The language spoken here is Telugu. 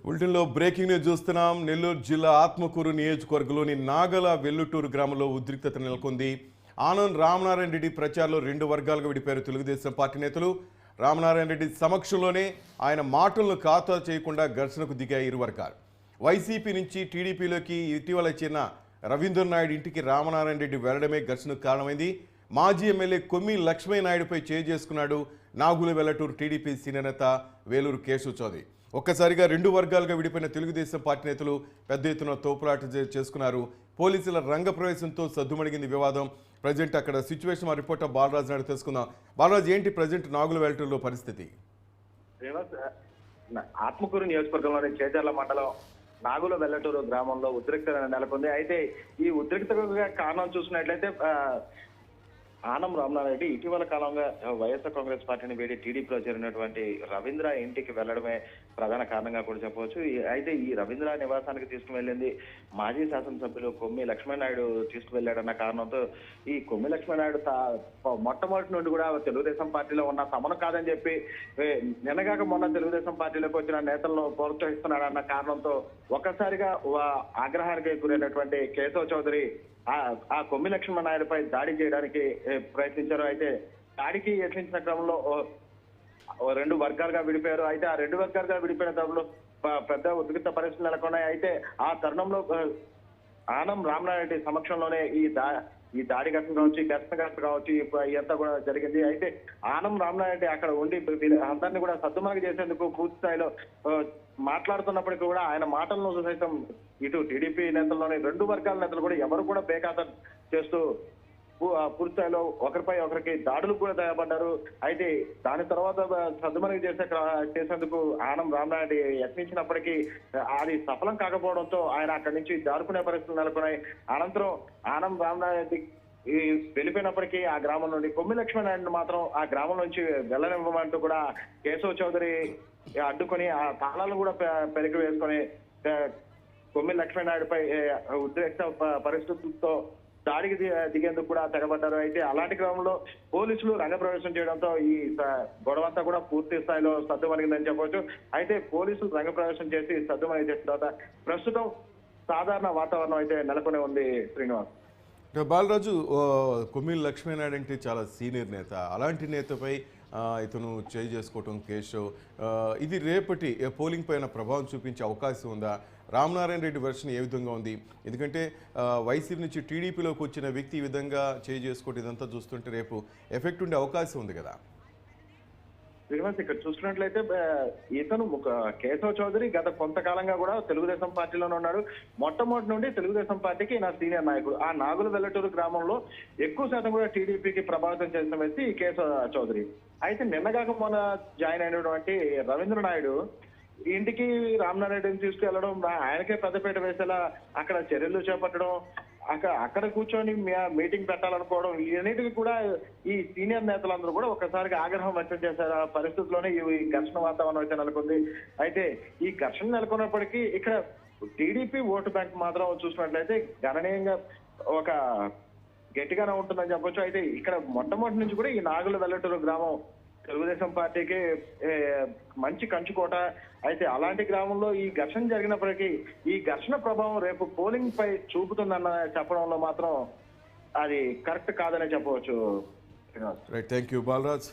బులెటిన్లో బ్రేకింగ్ న్యూస్ చూస్తున్నాం. నెల్లూరు జిల్లా ఆత్మకూరు నియోజకవర్గంలోని నాగల వెల్లుటూరు గ్రామంలో ఉద్రిక్తత నెలకొంది. ఆనంద్ రామనారాయణ రెడ్డి ప్రచారంలో రెండు వర్గాలుగా విడిపారు తెలుగుదేశం పార్టీ నేతలు. రామనారాయణ రెడ్డి సమక్షంలోనే ఆయన మాటలను ఖాతా చేయకుండా ఘర్షణకు దిగాయి ఇరు వర్గాలు. వైసీపీ నుంచి టీడీపీలోకి ఇటీవల చేరిన రవీంద్ర నాయుడు ఇంటికి రామనారాయణ రెడ్డి వెళ్లడమే ఘర్షణకు కారణమైంది. మాజీ ఎమ్మెల్యే కొమ్మి లక్ష్మీనాయుడుపై చేసుకున్నాడు నాగుల వెల్లటూరు టీడీపీ సీనియర్ నేత వేలూరు కేశవ్ చౌదరి. ఒక్కసారిగా రెండు వర్గాలుగా విడిపోయిన తెలుగుదేశం పార్టీ నేతలు పెద్ద ఎత్తున తోపులాట చేసుకున్నారు. పోలీసుల రంగప్రవేశంతో సద్దుమణిగింది వివాదం. ప్రజెంట్ అక్కడ సిచ్యువేషన్ మా రిపోర్టర్ బాలరాజు నాయుడు తెలుసుకుందాం. బాలరాజు, ఏంటి ప్రజెంట్ నాగుల వెల్లటూరులో పరిస్థితి? ఆత్మకూరు నియోజకవర్గంలోని చేజర్ల మండలం నాగుల వెల్లటూరు గ్రామంలో ఉద్రిక్తత నెలకొంది. అయితే ఈ ఉద్రిక్తతగా కారణం చూసినట్లయితే ఆనం రామనారాయణ రెడ్డి ఇటీవల కాలంగా వైఎస్ఆర్ కాంగ్రెస్ పార్టీని వీడి టీడీపీలో చేరినటువంటి రవీంద్ర ఇంటికి వెళ్లడమే ప్రధాన కారణంగా కూడా చెప్పవచ్చు. అయితే ఈ రవీంద్ర నివాసానికి తీసుకువెళ్ళింది మాజీ శాసనసభ్యులు కొమ్మి లక్ష్మీనాయుడు తీసుకువెళ్లాడన్న కారణంతో ఈ కొమ్మి లక్ష్మీనాయుడు మొట్టమొదటి నుండి కూడా తెలుగుదేశం పార్టీలో ఉన్న తమను కాదని చెప్పి నిన్నగాక మొన్న తెలుగుదేశం పార్టీలోకి వచ్చిన నేతలను ప్రోత్సహిస్తున్నాడన్న కారణంతో ఒక్కసారిగా ఆగ్రహానికి గురైనటువంటి కేశవ్ చౌదరి ఆ కొమ్మి లక్ష్మీనాయుడుపై దాడి చేయడానికి ప్రయత్నించారు. అయితే దాడికి యత్నించిన క్రమంలో రెండు వర్గాలుగా విడిపోయారు. అయితే ఆ రెండు వర్గాలుగా విడిపోయిన తరుణంలో పెద్ద ఉద్రిక్త పరిస్థితులు నెలకొన్నాయి. అయితే ఆ తరుణంలో ఆనం రామనారెడ్డి సమక్షంలోనే ఈ దాడి ఘటన కావచ్చు ఇదంతా కూడా జరిగింది. అయితే ఆనం రామనారెడ్డి అక్కడ ఉండి అందరినీ కూడా సద్దుమణిగి చేసేందుకు పూర్తి స్థాయిలో మాట్లాడుతున్నప్పటికీ కూడా ఆయన మాటలను సైతం ఇటు టీడీపీ నేతల్లోని రెండు వర్గాల నేతలు కూడా ఎవరు కూడా బేఖాతరు చేస్తూ పూర్తి స్థాయిలో ఒకరిపై ఒకరికి దాడులు కూడా తయారపడ్డారు. అయితే దాని తర్వాత సద్దుమణిగి చేసేందుకు ఆనం రామనారెడ్డి యత్నించినప్పటికీ అది సఫలం కాకపోవడంతో ఆయన అక్కడి నుంచి జారుకునే పరిస్థితులు నెలకొన్నాయి. అనంతరం ఆనం రామనారెడ్డి వెళ్ళిపోయినప్పటికీ ఆ గ్రామం నుండి కొమ్మి లక్ష్మీనాయుడు మాత్రం ఆ గ్రామం నుంచి వెళ్ళనివ్వమంటూ కూడా కేశవ్ చౌదరి అడ్డుకొని ఆ తాళాలను కూడా పెరిగి వేసుకొని కొమ్మి లక్ష్మీనాయుడుపై ఉద్రిక్త పరిస్థితులతో దాడికి దిగేందుకు కూడా తెగబడ్డారు. అయితే అలాంటి క్రమంలో పోలీసులు రంగప్రవేశం చేయడంతో ఈ గొడవంతా కూడా పూర్తి స్థాయిలో సద్దుమణిగిందని చెప్పవచ్చు. అయితే పోలీసులు రంగప్రవేశం చేసి సద్దుమణిగి చేసిన తర్వాత ప్రస్తుతం సాధారణ వాతావరణం అయితే నెలకొని ఉంది. శ్రీనివాస్, బాలరాజు, కొమ్మి లక్ష్మీనాయుడు అంటే చాలా సీనియర్ నేత. అలాంటి నేతపై ఇతను చేసుకోవటం కేశవ్, ఇది రేపటి పోలింగ్ పైన ప్రభావం చూపించే అవకాశం ఉందా? రామనారాయణ రెడ్డి వెర్షన్ ఏ విధంగా ఉంది? ఎందుకంటే వైసీపీ నుంచి టీడీపీలోకి వచ్చిన వ్యక్తి ఈ విధంగా చేసుకోవటం ఇదంతా చూస్తుంటే రేపు ఎఫెక్ట్ ఉండే అవకాశం ఉంది కదా? శ్రీనివాస్, ఇక్కడ చూసుకున్నట్లయితే ఇతను కేశవ్ చౌదరి గత కొంతకాలంగా కూడా తెలుగుదేశం పార్టీలోనే ఉన్నాడు. మొట్టమొదటి నుండి తెలుగుదేశం పార్టీకి నా సీనియర్ నాయకుడు. ఆ నాగుల వెల్లటూరు గ్రామంలో ఎక్కువ శాతం కూడా టీడీపీకి ప్రభావితం చేసిన వ్యక్తి కేశవ్ చౌదరి. అయితే నిన్నగాక మొన్న జాయిన్ అయినటువంటి రవీంద్ర నాయుడు ఇంటికి రామనారాయణని తీసుకెళ్లడం, ఆయనకే పెద్దపీట వేసేలా అక్కడ చర్యలు చేపట్టడం, అక్కడ కూర్చొని మీటింగ్ పెట్టాలనుకోవడం, ఇవన్నిటికీ కూడా ఈ సీనియర్ నేతలందరూ కూడా ఒక్కసారిగా ఆగ్రహం వ్యక్తం చేశారు. ఆ పరిస్థితుల్లోనే ఈ ఘర్షణ వాతావరణం అయితే నెలకొంది. అయితే ఈ ఘర్షణ నెలకొన్నప్పటికీ ఇక్కడ టీడీపీ ఓటు బ్యాంక్ మాత్రం చూసినట్లయితే గణనీయంగా ఒక గట్టిగానే ఉంటుందని చెప్పొచ్చు. అయితే ఇక్కడ మొట్టమొదటి నుంచి కూడా ఈ నాగుల వెల్లటూరు గ్రామం తెలుగుదేశం పార్టీకి మంచి కంచుకోట. అయితే అలాంటి గ్రామంలో ఈ ఘర్షణ జరిగినప్పటికీ ఈ ఘర్షణ ప్రభావం రేపు పోలింగ్ పై చూపుతుందన్న చెప్పడంలో మాత్రం అది కరెక్ట్ కాదనే చెప్పవచ్చు. Right, thank you Balraj.